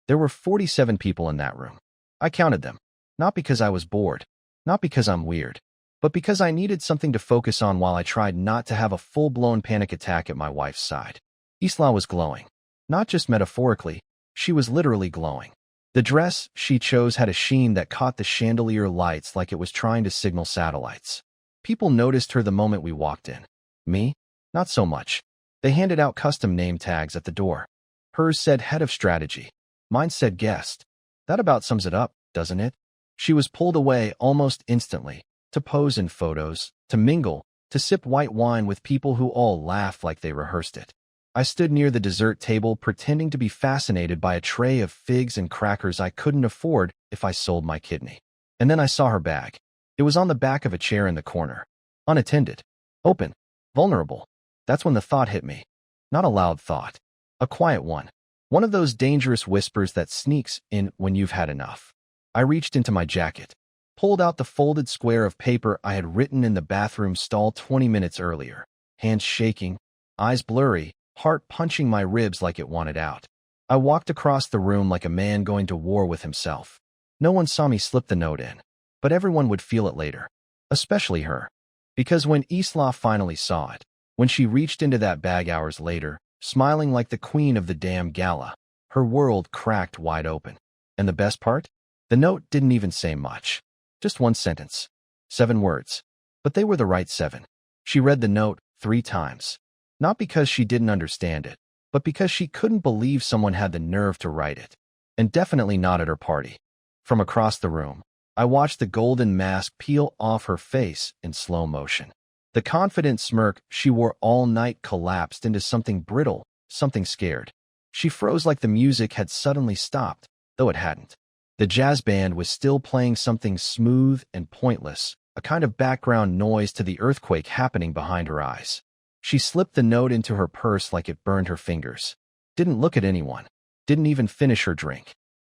There were 47 people in that room. I counted them. Not because I was bored, not because I'm weird, but because I needed something to focus on while I tried not to have a full-blown panic attack at my wife's side. Isla was glowing. Not just metaphorically, she was literally glowing. The dress she chose had a sheen that caught the chandelier lights like it was trying to signal satellites. People noticed her the moment we walked in. Me? Not so much. They handed out custom name tags at the door. Hers said head of strategy. Mine said guest. That about sums it up, doesn't it? She was pulled away almost instantly, to pose in photos, to mingle, to sip white wine with people who all laughed like they rehearsed it. I stood near the dessert table pretending to be fascinated by a tray of figs and crackers I couldn't afford if I sold my kidney. And then I saw her bag. It was on the back of a chair in the corner. Unattended. Open. Vulnerable. That's when the thought hit me. Not a loud thought. A quiet one. One of those dangerous whispers that sneaks in when you've had enough. I reached into my jacket, pulled out the folded square of paper I had written in the bathroom stall 20 minutes earlier, hands shaking, eyes blurry, heart punching my ribs like it wanted out. I walked across the room like a man going to war with himself. No one saw me slip the note in, but everyone would feel it later, especially her. Because when Isla finally saw it, when she reached into that bag hours later, smiling like the queen of the damn gala, her world cracked wide open. And the best part? The note didn't even say much. Just one sentence. 7 words. But they were the right 7. She read the note 3 times. Not because she didn't understand it, but because she couldn't believe someone had the nerve to write it. And definitely not at her party. From across the room, I watched the golden mask peel off her face in slow motion. The confident smirk she wore all night collapsed into something brittle, something scared. She froze like the music had suddenly stopped, though it hadn't. The jazz band was still playing something smooth and pointless, a kind of background noise to the earthquake happening behind her eyes. She slipped the note into her purse like it burned her fingers. Didn't look at anyone. Didn't even finish her drink.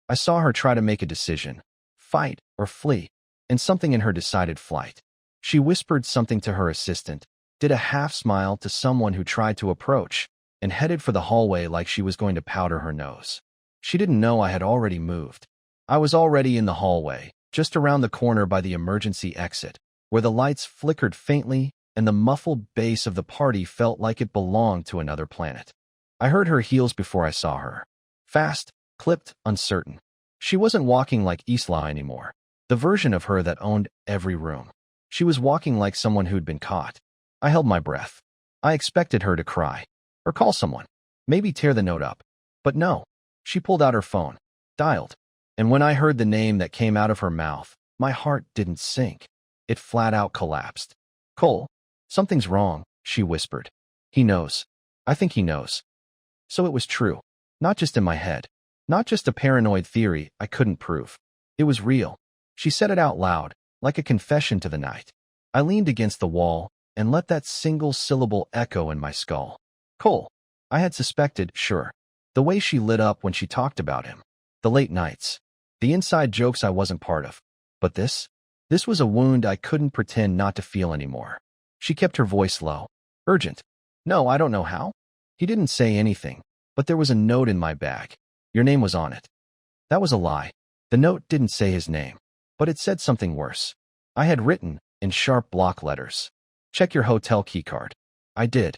I saw her try to make a decision. Fight or flee. And something in her decided flight. She whispered something to her assistant, did a half smile to someone who tried to approach, and headed for the hallway like she was going to powder her nose. She didn't know I had already moved. I was already in the hallway, just around the corner by the emergency exit, where the lights flickered faintly and the muffled bass of the party felt like it belonged to another planet. I heard her heels before I saw her. Fast, clipped, uncertain. She wasn't walking like Isla anymore, the version of her that owned every room. She was walking like someone who'd been caught. I held my breath. I expected her to cry, or call someone, maybe tear the note up. But no, she pulled out her phone, dialed. And when I heard the name that came out of her mouth, my heart didn't sink. It flat out collapsed. Cole, something's wrong, she whispered. He knows. I think he knows. So it was true. Not just in my head. Not just a paranoid theory I couldn't prove. It was real. She said it out loud, like a confession to the night. I leaned against the wall and let that single syllable echo in my skull. Cole. I had suspected, sure. The way she lit up when she talked about him. The late nights. The inside jokes I wasn't part of. But this was a wound I couldn't pretend not to feel anymore. She kept her voice low. Urgent. No, I don't know how. He didn't say anything, but there was a note in my bag. Your name was on it. That was a lie. The note didn't say his name, but it said something worse. I had written, in sharp block letters, check your hotel keycard. I did.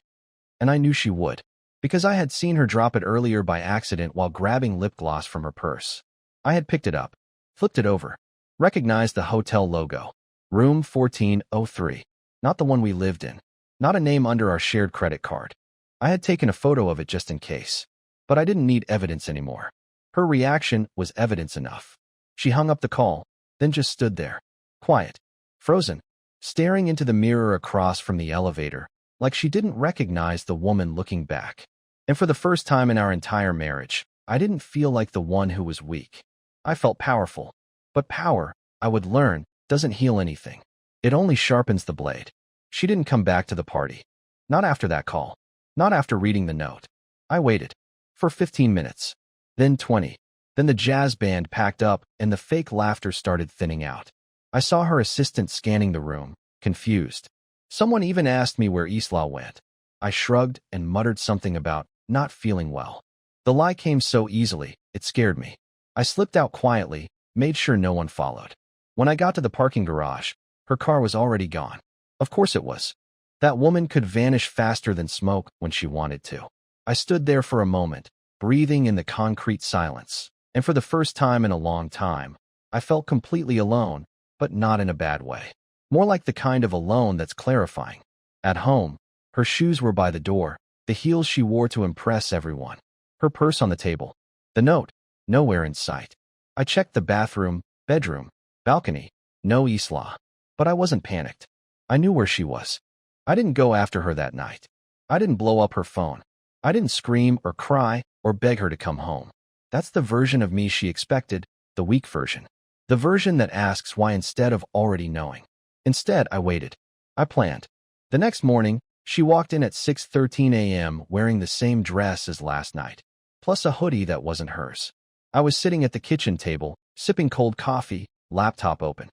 And I knew she would, because I had seen her drop it earlier by accident while grabbing lip gloss from her purse. I had picked it up, flipped it over, recognized the hotel logo. Room 1403. Not the one we lived in. Not a name under our shared credit card. I had taken a photo of it just in case. But I didn't need evidence anymore. Her reaction was evidence enough. She hung up the call, then just stood there, quiet, frozen, staring into the mirror across from the elevator, like she didn't recognize the woman looking back. And for the first time in our entire marriage, I didn't feel like the one who was weak. I felt powerful. But power, I would learn, doesn't heal anything. It only sharpens the blade. She didn't come back to the party. Not after that call. Not after reading the note. I waited. For 15 minutes. Then 20. Then the jazz band packed up and the fake laughter started thinning out. I saw her assistant scanning the room, confused. Someone even asked me where Isla went. I shrugged and muttered something about not feeling well. The lie came so easily, it scared me. I slipped out quietly, made sure no one followed. When I got to the parking garage, her car was already gone. Of course it was. That woman could vanish faster than smoke when she wanted to. I stood there for a moment, breathing in the concrete silence, and for the first time in a long time, I felt completely alone, but not in a bad way. More like the kind of alone that's clarifying. At home, her shoes were by the door, the heels she wore to impress everyone. Her purse on the table. The note, nowhere in sight. I checked the bathroom, bedroom, balcony. No Isla. But I wasn't panicked. I knew where she was. I didn't go after her that night. I didn't blow up her phone. I didn't scream or cry or beg her to come home. That's the version of me she expected, the weak version. The version that asks why instead of already knowing. Instead, I waited. I planned. The next morning, she walked in at 6:13 a.m. wearing the same dress as last night, plus a hoodie that wasn't hers. I was sitting at the kitchen table, sipping cold coffee, laptop open.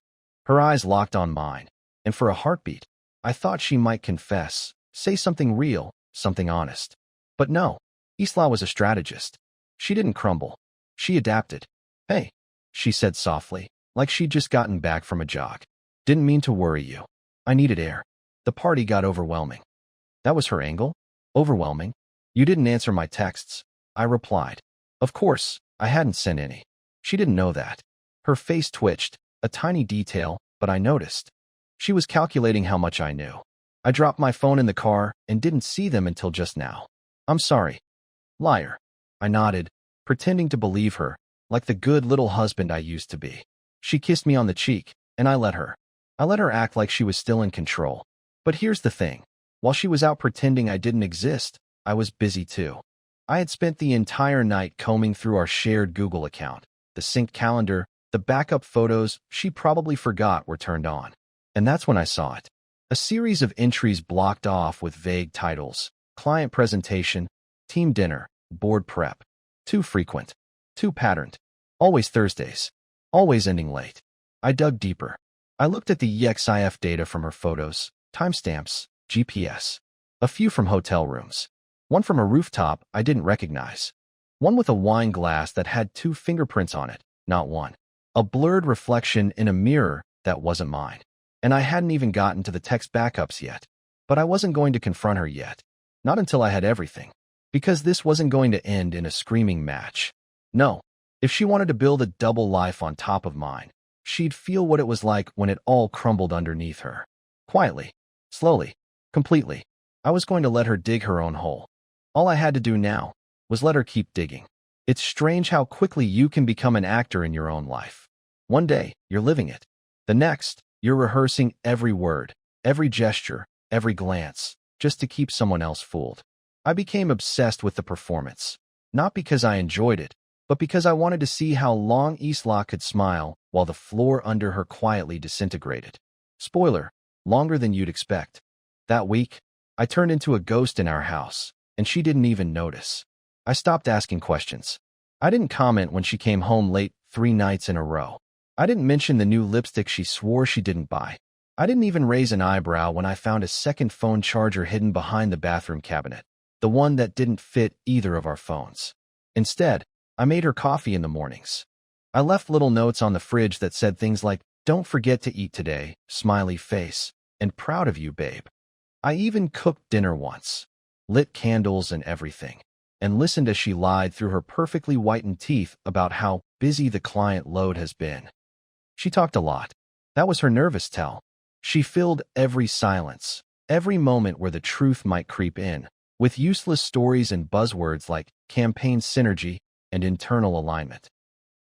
Her eyes locked on mine, and for a heartbeat, I thought she might confess, say something real, something honest. But no, Isla was a strategist. She didn't crumble. She adapted. Hey, she said softly, like she'd just gotten back from a jog. Didn't mean to worry you. I needed air. The party got overwhelming. That was her angle? Overwhelming? You didn't answer my texts, I replied. Of course, I hadn't sent any. She didn't know that. Her face twitched, a tiny detail, but I noticed. She was calculating how much I knew. I dropped my phone in the car and didn't see them until just now. I'm sorry. Liar. I nodded, pretending to believe her, like the good little husband I used to be. She kissed me on the cheek, and I let her. I let her act like she was still in control. But here's the thing. While she was out pretending I didn't exist, I was busy too. I had spent the entire night combing through our shared Google account, the synced calendar, the backup photos she probably forgot were turned on. And that's when I saw it. A series of entries blocked off with vague titles. Client presentation, team dinner, board prep. Too frequent. Too patterned. Always Thursdays. Always ending late. I dug deeper. I looked at the EXIF data from her photos, timestamps, GPS. A few from hotel rooms. One from a rooftop I didn't recognize. One with a wine glass that had 2 fingerprints on it, not one. A blurred reflection in a mirror that wasn't mine. And I hadn't even gotten to the text backups yet. But I wasn't going to confront her yet. Not until I had everything. Because this wasn't going to end in a screaming match. No. If she wanted to build a double life on top of mine, she'd feel what it was like when it all crumbled underneath her. Quietly. Slowly. Completely. I was going to let her dig her own hole. All I had to do now was let her keep digging. It's strange how quickly you can become an actor in your own life. One day, you're living it. The next, you're rehearsing every word, every gesture, every glance, just to keep someone else fooled. I became obsessed with the performance. Not because I enjoyed it, but because I wanted to see how long Isla could smile while the floor under her quietly disintegrated. Spoiler, longer than you'd expect. That week, I turned into a ghost in our house, and she didn't even notice. I stopped asking questions. I didn't comment when she came home late 3 nights in a row. I didn't mention the new lipstick she swore she didn't buy. I didn't even raise an eyebrow when I found a second phone charger hidden behind the bathroom cabinet, the one that didn't fit either of our phones. Instead, I made her coffee in the mornings. I left little notes on the fridge that said things like, "Don't forget to eat today, smiley face, and proud of you, babe." I even cooked dinner once, lit candles and everything, and listened as she lied through her perfectly whitened teeth about how busy the client load has been. She talked a lot. That was her nervous tell. She filled every silence, every moment where the truth might creep in, with useless stories and buzzwords like campaign synergy and internal alignment.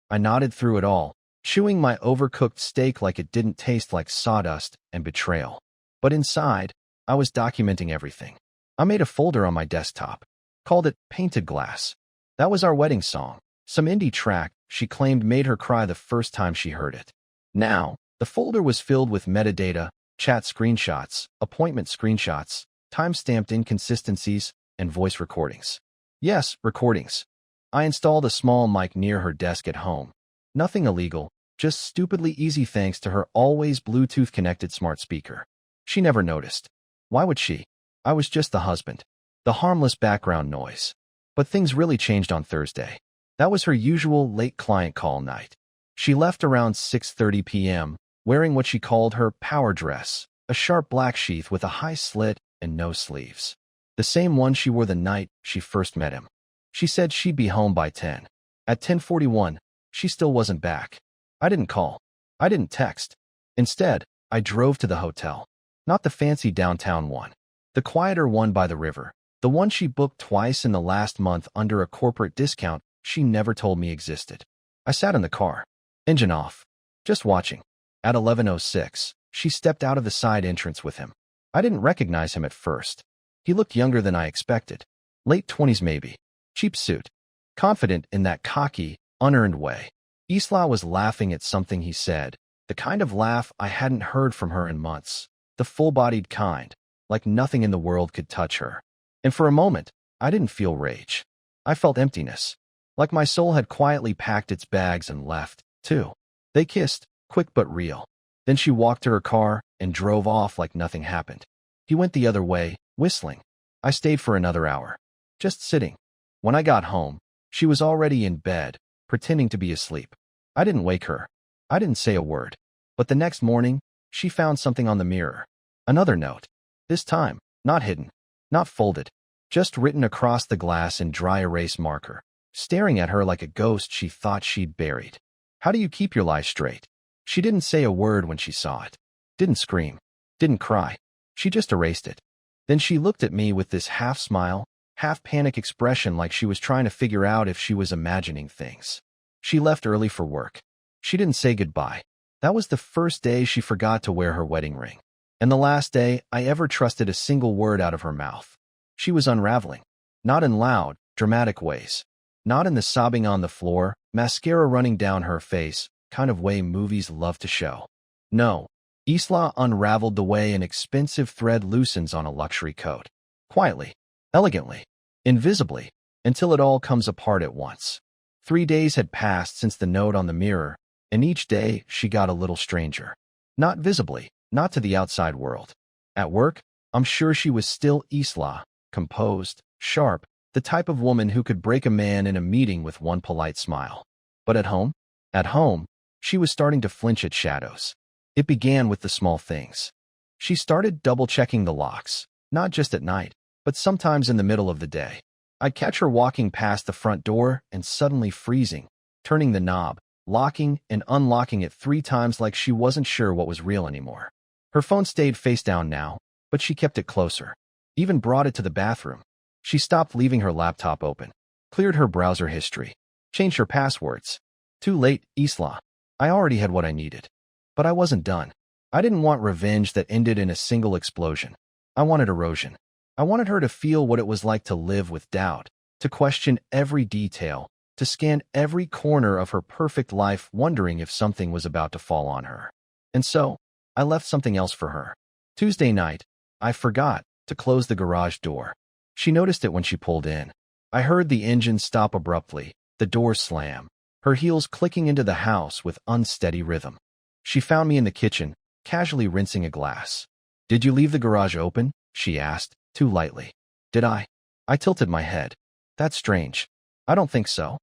I nodded through it all, chewing my overcooked steak like it didn't taste like sawdust and betrayal. But inside, I was documenting everything. I made a folder on my desktop, called it Painted Glass. That was our wedding song, some indie track she claimed made her cry the first time she heard it. Now, the folder was filled with metadata, chat screenshots, appointment screenshots, time-stamped inconsistencies, and voice recordings. Yes, recordings. I installed a small mic near her desk at home. Nothing illegal, just stupidly easy thanks to her always Bluetooth-connected smart speaker. She never noticed. Why would she? I was just the husband. The harmless background noise. But things really changed on Thursday. That was her usual late client call night. She left around 6:30 p.m., wearing what she called her power dress, a sharp black sheath with a high slit and no sleeves. The same one she wore the night she first met him. She said she'd be home by 10. At 10:41, she still wasn't back. I didn't call. I didn't text. Instead, I drove to the hotel. Not the fancy downtown one. The quieter one by the river. The one she booked twice in the last month under a corporate discount she never told me existed. I sat in the car. Engine off. Just watching. At 11:06, she stepped out of the side entrance with him. I didn't recognize him at first. He looked younger than I expected. Late 20s maybe. Cheap suit. Confident in that cocky, unearned way. Isla was laughing at something he said. The kind of laugh I hadn't heard from her in months. The full-bodied kind. Like nothing in the world could touch her. And for a moment, I didn't feel rage. I felt emptiness. Like my soul had quietly packed its bags and left, too. They kissed, quick but real. Then she walked to her car and drove off like nothing happened. He went the other way, whistling. I stayed for another hour. Just sitting. When I got home, she was already in bed, pretending to be asleep. I didn't wake her. I didn't say a word. But the next morning, she found something on the mirror. Another note. This time, not hidden. Not folded. Just written across the glass in dry erase marker. Staring at her like a ghost she thought she'd buried. How do you keep your life straight? She didn't say a word when she saw it. Didn't scream. Didn't cry. She just erased it. Then she looked at me with this half-smile, half-panic expression like she was trying to figure out if she was imagining things. She left early for work. She didn't say goodbye. That was the first day she forgot to wear her wedding ring. And the last day I ever trusted a single word out of her mouth. She was unraveling. Not in loud, dramatic ways. Not in the sobbing on the floor, mascara running down her face, kind of way movies love to show. No. Isla unraveled the way an expensive thread loosens on a luxury coat. Quietly. Elegantly. Invisibly. Until it all comes apart at once. 3 days had passed since the note on the mirror, and each day she got a little stranger. Not visibly. Not to the outside world. At work, I'm sure she was still Isla, composed, sharp, the type of woman who could break a man in a meeting with one polite smile. But at home, she was starting to flinch at shadows. It began with the small things. She started double-checking the locks, not just at night, but sometimes in the middle of the day. I'd catch her walking past the front door and suddenly freezing, turning the knob, locking and unlocking it 3 times like she wasn't sure what was real anymore. Her phone stayed face down now, but she kept it closer. Even brought it to the bathroom. She stopped leaving her laptop open. Cleared her browser history. Changed her passwords. Too late, Isla. I already had what I needed. But I wasn't done. I didn't want revenge that ended in a single explosion. I wanted erosion. I wanted her to feel what it was like to live with doubt, to question every detail, to scan every corner of her perfect life wondering if something was about to fall on her. And so, I left something else for her. Tuesday night, I forgot to close the garage door. She noticed it when she pulled in. I heard the engine stop abruptly, the door slam, her heels clicking into the house with unsteady rhythm. She found me in the kitchen, casually rinsing a glass. "Did you leave the garage open?" she asked, too lightly. "Did I?" I tilted my head. "That's strange. I don't think so."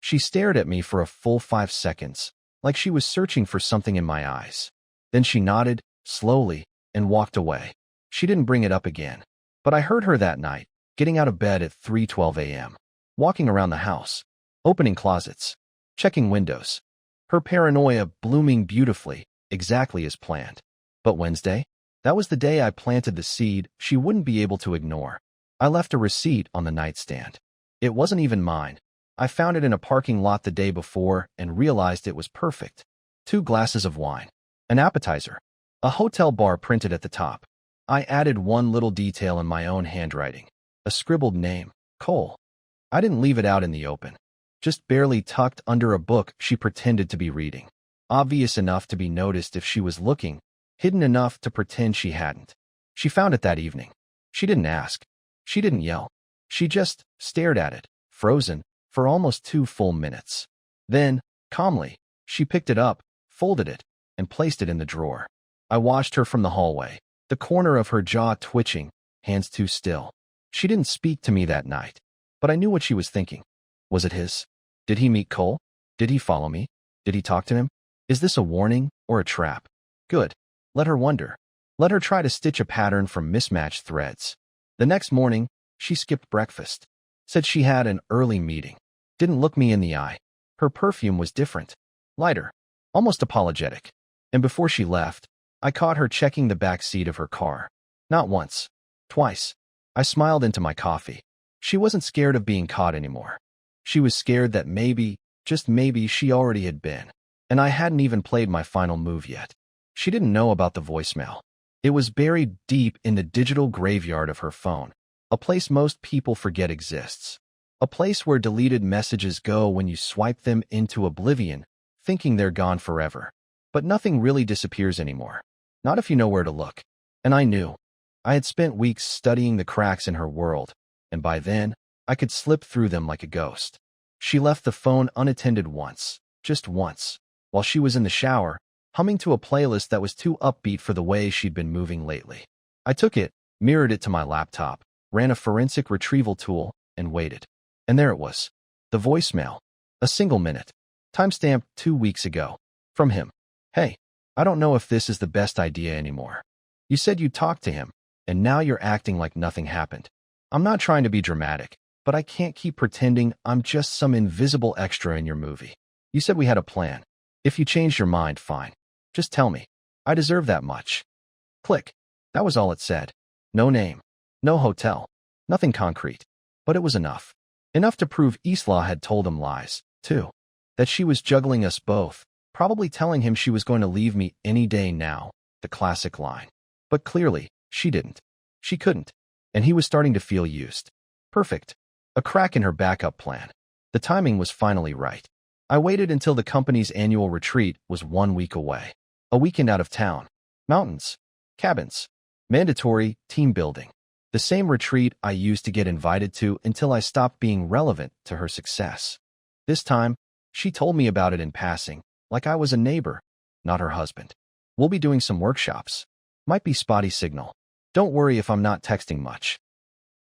She stared at me for a full 5 seconds, like she was searching for something in my eyes. Then she nodded, slowly, and walked away. She didn't bring it up again. But I heard her that night, getting out of bed at 3:12 a.m., walking around the house, opening closets, checking windows. Her paranoia blooming beautifully, exactly as planned. But Wednesday? That was the day I planted the seed she wouldn't be able to ignore. I left a receipt on the nightstand. It wasn't even mine. I found it in a parking lot the day before and realized it was perfect. 2 glasses of wine. An appetizer. A hotel bar printed at the top. I added one little detail in my own handwriting. A scribbled name, Cole. I didn't leave it out in the open. Just barely tucked under a book she pretended to be reading. Obvious enough to be noticed if she was looking, hidden enough to pretend she hadn't. She found it that evening. She didn't ask. She didn't yell. She just stared at it, frozen, for almost 2 full minutes. Then, calmly, she picked it up, folded it, and placed it in the drawer. I watched her from the hallway, the corner of her jaw twitching, hands too still. She didn't speak to me that night. but I knew what she was thinking. Was it his? Did he meet Cole? Did he follow me? Did he talk to him? Is this a warning or a trap? Good. Let her wonder. Let her try to stitch a pattern from mismatched threads. The next morning, she skipped breakfast. Said she had an early meeting. Didn't look me in the eye. Her perfume was different. Lighter. Almost apologetic. And before she left, I caught her checking the back seat of her car. Not once. Twice. I smiled into my coffee. She wasn't scared of being caught anymore. She was scared that maybe, just maybe, she already had been. And I hadn't even played my final move yet. She didn't know about the voicemail. It was buried deep in the digital graveyard of her phone, a place most people forget exists. A place where deleted messages go when you swipe them into oblivion, thinking they're gone forever. But nothing really disappears anymore. Not if you know where to look. And I knew. I had spent weeks studying the cracks in her world, and by then, I could slip through them like a ghost. She left the phone unattended once, just once, while she was in the shower, humming to a playlist that was too upbeat for the way she'd been moving lately. I took it, mirrored it to my laptop, ran a forensic retrieval tool, and waited. And there it was. The voicemail. A single minute. Timestamped 2 weeks ago. From him. Hey, I don't know if this is the best idea anymore. You said you'd talk to him, and now you're acting like nothing happened. I'm not trying to be dramatic, but I can't keep pretending I'm just some invisible extra in your movie. You said we had a plan. If you changed your mind, fine. Just tell me. I deserve that much. Click. That was all it said. No name. No hotel. Nothing concrete. But it was enough. Enough to prove Isla had told him lies, too. That she was juggling us both, probably telling him she was going to leave me any day now, the classic line. But clearly, she didn't. She couldn't. And he was starting to feel used. Perfect. A crack in her backup plan. The timing was finally right. I waited until the company's annual retreat was 1 week away. A weekend out of town. Mountains. Cabins. Mandatory team building. The same retreat I used to get invited to until I stopped being relevant to her success. This time, she told me about it in passing, like I was a neighbor, not her husband. We'll be doing some workshops. Might be spotty signal. Don't worry if I'm not texting much.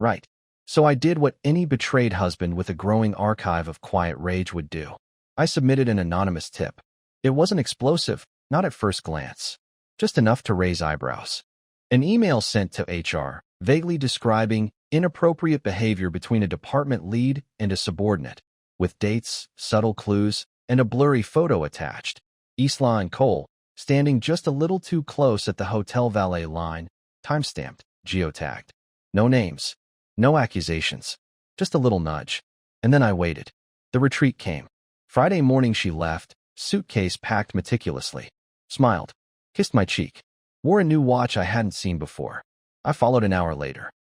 Right. So I did what any betrayed husband with a growing archive of quiet rage would do. I submitted an anonymous tip. It wasn't explosive, not at first glance. Just enough to raise eyebrows. An email sent to HR, vaguely describing inappropriate behavior between a department lead and a subordinate, with dates, subtle clues, and a blurry photo attached. Isla and Cole, standing just a little too close at the hotel valet line, timestamped, geotagged. No names. No accusations. Just a little nudge. And then I waited. The retreat came. Friday morning she left, suitcase packed meticulously. Smiled. Kissed my cheek. Wore a new watch I hadn't seen before. I followed an hour later.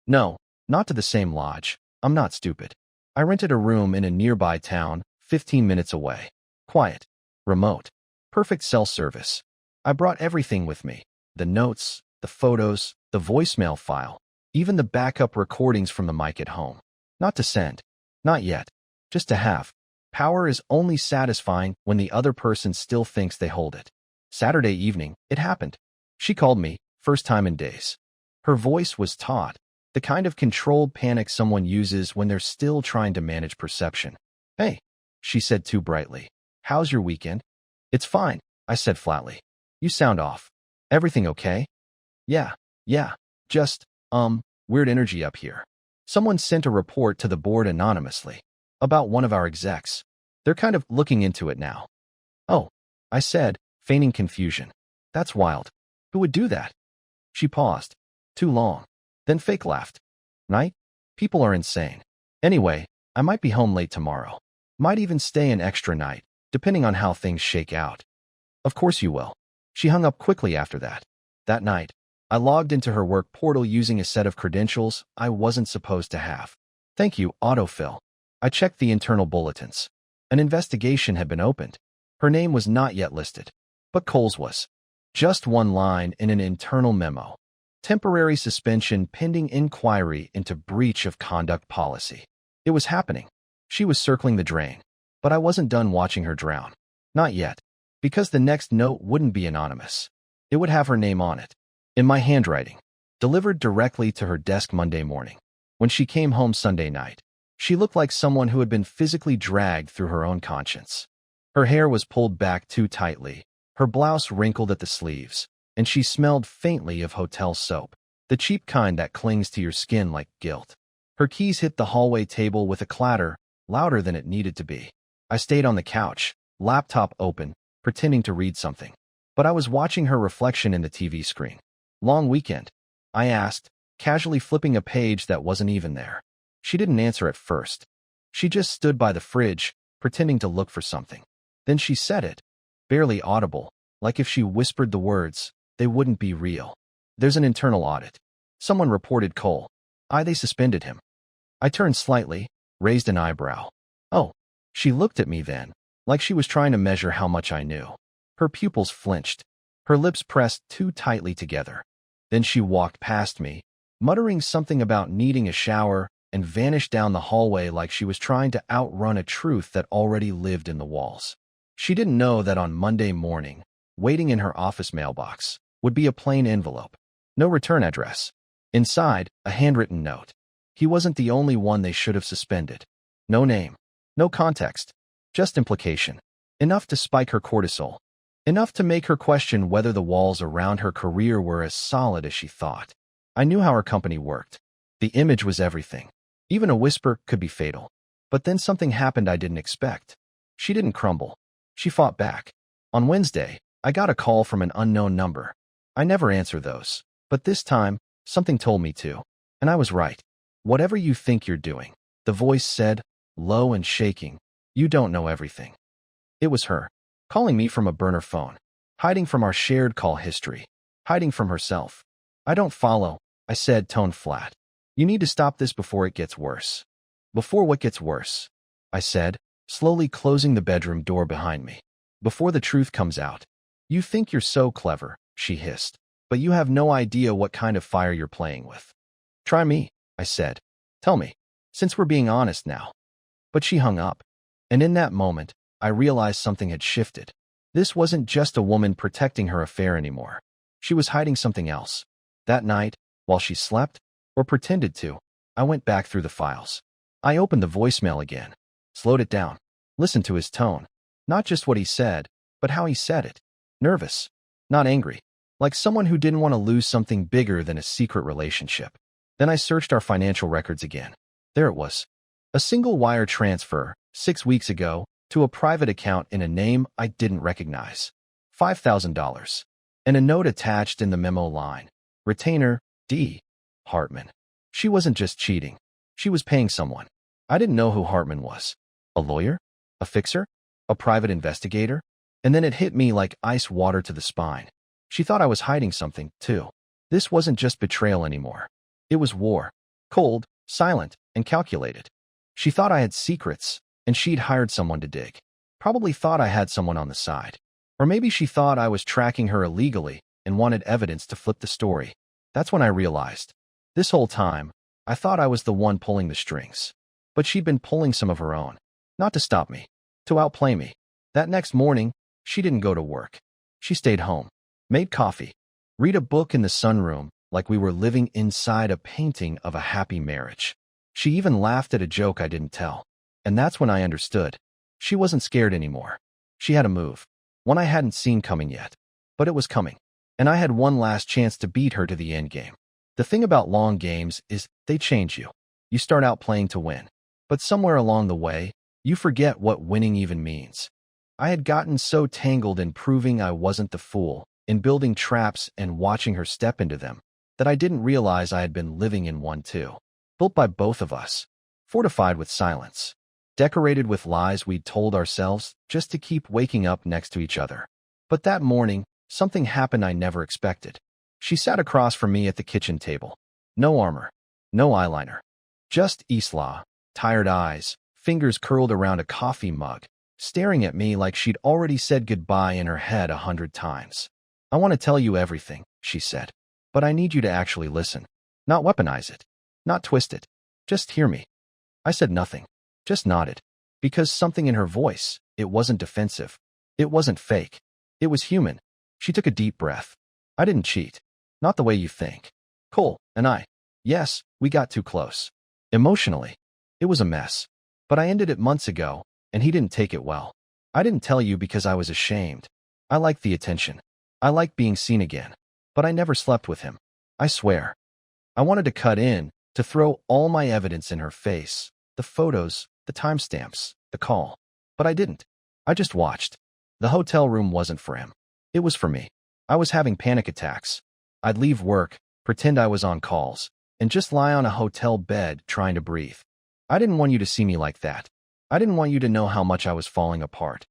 No, not to the same lodge. I'm not stupid. I rented a room in a nearby town, 15 minutes away. Quiet. Remote. Perfect cell service. I brought everything with me. The notes, the photos, the voicemail file. Even the backup recordings from the mic at home. Not to send. Not yet. Just to have. Power is only satisfying when the other person still thinks they hold it. Saturday evening, it happened. She called me, first time in days. Her voice was taut, the kind of controlled panic someone uses when they're still trying to manage perception. Hey, she said too brightly. How's your weekend? It's fine, I said flatly. You sound off. Everything okay? Yeah, just, weird energy up here. Someone sent a report to the board anonymously about one of our execs. They're kind of looking into it now. Oh, I said, feigning confusion. That's wild. Who would do that? She paused. Too long. Then fake laughed. Night? People are insane. Anyway, I might be home late tomorrow. Might even stay an extra night, depending on how things shake out. Of course you will. She hung up quickly after that. That night, I logged into her work portal using a set of credentials I wasn't supposed to have. Thank you, autofill. I checked the internal bulletins. An investigation had been opened. Her name was not yet listed, but Cole's was. Just one line in an internal memo. Temporary suspension pending inquiry into breach of conduct policy. It was happening. She was circling the drain. But I wasn't done watching her drown. Not yet. Because the next note wouldn't be anonymous. It would have her name on it. In my handwriting. Delivered directly to her desk Monday morning. When she came home Sunday night. She looked like someone who had been physically dragged through her own conscience. Her hair was pulled back too tightly, her blouse wrinkled at the sleeves, and she smelled faintly of hotel soap, the cheap kind that clings to your skin like guilt. Her keys hit the hallway table with a clatter, louder than it needed to be. I stayed on the couch, laptop open, pretending to read something. But I was watching her reflection in the TV screen. Long weekend? I asked, casually flipping a page that wasn't even there. She didn't answer at first. She just stood by the fridge, pretending to look for something. Then she said it, barely audible, like if she whispered the words, they wouldn't be real. There's an internal audit. Someone reported Cole. They suspended him. I turned slightly, raised an eyebrow. Oh. She looked at me then, like she was trying to measure how much I knew. Her pupils flinched. Her lips pressed too tightly together. Then she walked past me, muttering something about needing a shower, and vanished down the hallway like she was trying to outrun a truth that already lived in the walls. She didn't know that on Monday morning, waiting in her office mailbox, would be a plain envelope. No return address. Inside, a handwritten note. He wasn't the only one they should have suspended. No name. No context. Just implication. Enough to spike her cortisol. Enough to make her question whether the walls around her career were as solid as she thought. I knew how her company worked. The image was everything. Even a whisper could be fatal. But then something happened I didn't expect. She didn't crumble. She fought back. On Wednesday, I got a call from an unknown number. I never answer those. But this time, something told me to. And I was right. Whatever you think you're doing, the voice said, low and shaking, you don't know everything. It was her, calling me from a burner phone, hiding from our shared call history, hiding from herself. I don't follow, I said, tone flat. You need to stop this before it gets worse. Before what gets worse? I said, slowly closing the bedroom door behind me. Before the truth comes out. You think you're so clever, she hissed, but you have no idea what kind of fire you're playing with. Try me, I said. Tell me, since we're being honest now. But she hung up. And in that moment, I realized something had shifted. This wasn't just a woman protecting her affair anymore. She was hiding something else. That night, while she slept, or pretended to, I went back through the files. I opened the voicemail again, slowed it down, listened to his tone. Not just what he said, but how he said it. Nervous, not angry, like someone who didn't want to lose something bigger than a secret relationship. Then I searched our financial records again. There it was. A single wire transfer, 6 weeks ago, to a private account in a name I didn't recognize. $5,000. And a note attached in the memo line. Retainer, D. Hartman. She wasn't just cheating. She was paying someone. I didn't know who Hartman was. A lawyer? A fixer? A private investigator? And then it hit me like ice water to the spine. She thought I was hiding something, too. This wasn't just betrayal anymore. It was war. Cold, silent, and calculated. She thought I had secrets, and she'd hired someone to dig. Probably thought I had someone on the side. Or maybe she thought I was tracking her illegally and wanted evidence to flip the story. That's when I realized. This whole time, I thought I was the one pulling the strings. But she'd been pulling some of her own. Not to stop me. To outplay me. That next morning, she didn't go to work. She stayed home. Made coffee. Read a book in the sunroom like we were living inside a painting of a happy marriage. She even laughed at a joke I didn't tell. And that's when I understood. She wasn't scared anymore. She had a move. One I hadn't seen coming yet. But it was coming. And I had one last chance to beat her to the end game. The thing about long games is they change you. You start out playing to win. But somewhere along the way, you forget what winning even means. I had gotten so tangled in proving I wasn't the fool, in building traps and watching her step into them, that I didn't realize I had been living in one too. Built by both of us. Fortified with silence. Decorated with lies we'd told ourselves just to keep waking up next to each other. But that morning, something happened I never expected. She sat across from me at the kitchen table. No armor. No eyeliner. Just Isla, tired eyes, fingers curled around a coffee mug, staring at me like she'd already said goodbye in her head 100 times. I want to tell you everything, she said. But I need you to actually listen. Not weaponize it. Not twist it. Just hear me. I said nothing. Just nodded. Because something in her voice, it wasn't defensive. It wasn't fake. It was human. She took a deep breath. I didn't cheat. Not the way you think. Cole and I. Yes, we got too close. Emotionally. It was a mess. But I ended it months ago, and he didn't take it well. I didn't tell you because I was ashamed. I liked the attention. I liked being seen again. But I never slept with him. I swear. I wanted to cut in, to throw all my evidence in her face. The photos, the timestamps, the call. But I didn't. I just watched. The hotel room wasn't for him. It was for me. I was having panic attacks. I'd leave work, pretend I was on calls, and just lie on a hotel bed trying to breathe. I didn't want you to see me like that. I didn't want you to know how much I was falling apart.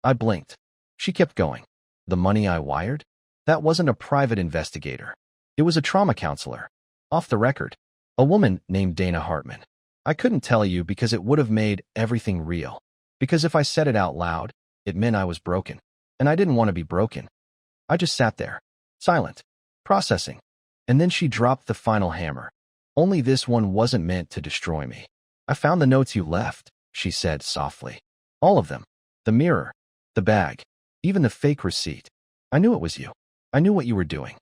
I blinked. She kept going. The money I wired? That wasn't a private investigator. It was a trauma counselor. Off the record. A woman named Dana Hartman. I couldn't tell you because it would have made everything real. Because if I said it out loud, it meant I was broken. And I didn't want to be broken. I just sat there, silent, processing. And then she dropped the final hammer. Only this one wasn't meant to destroy me. I found the notes you left, she said softly. All of them. The mirror, the bag, even the fake receipt. I knew it was you. I knew what you were doing.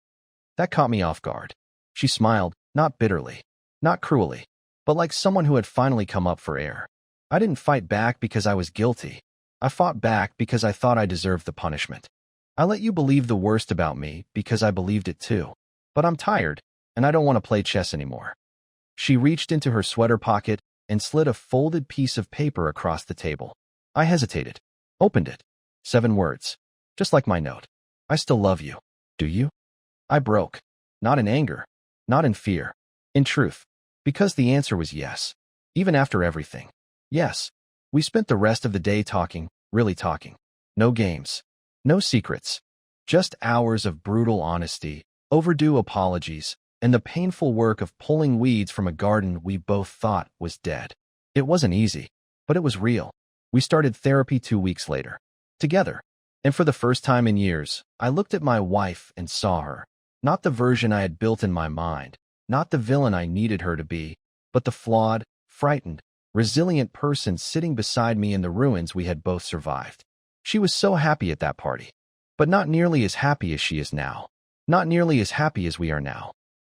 That caught me off guard. She smiled, not bitterly, not cruelly, but like someone who had finally come up for air. I didn't fight back because I was guilty. I fought back because I thought I deserved the punishment. I let you believe the worst about me because I believed it too. But I'm tired, and I don't want to play chess anymore. She reached into her sweater pocket and slid a folded piece of paper across the table. I hesitated, opened it. 7 words. Just like my note. I still love you. Do you? I broke. Not in anger. Not in fear. In truth. Because the answer was yes. Even after everything. Yes. We spent the rest of the day talking, really talking. No games. No secrets. Just hours of brutal honesty, overdue apologies, and the painful work of pulling weeds from a garden we both thought was dead. It wasn't easy, but it was real. We started therapy 2 weeks later. Together. And for the first time in years, I looked at my wife and saw her. Not the version I had built in my mind, not the villain I needed her to be, but the flawed, frightened, resilient person sitting beside me in the ruins we had both survived. She was so happy at that party, but not nearly as happy as she is now. Not nearly as happy as we are now.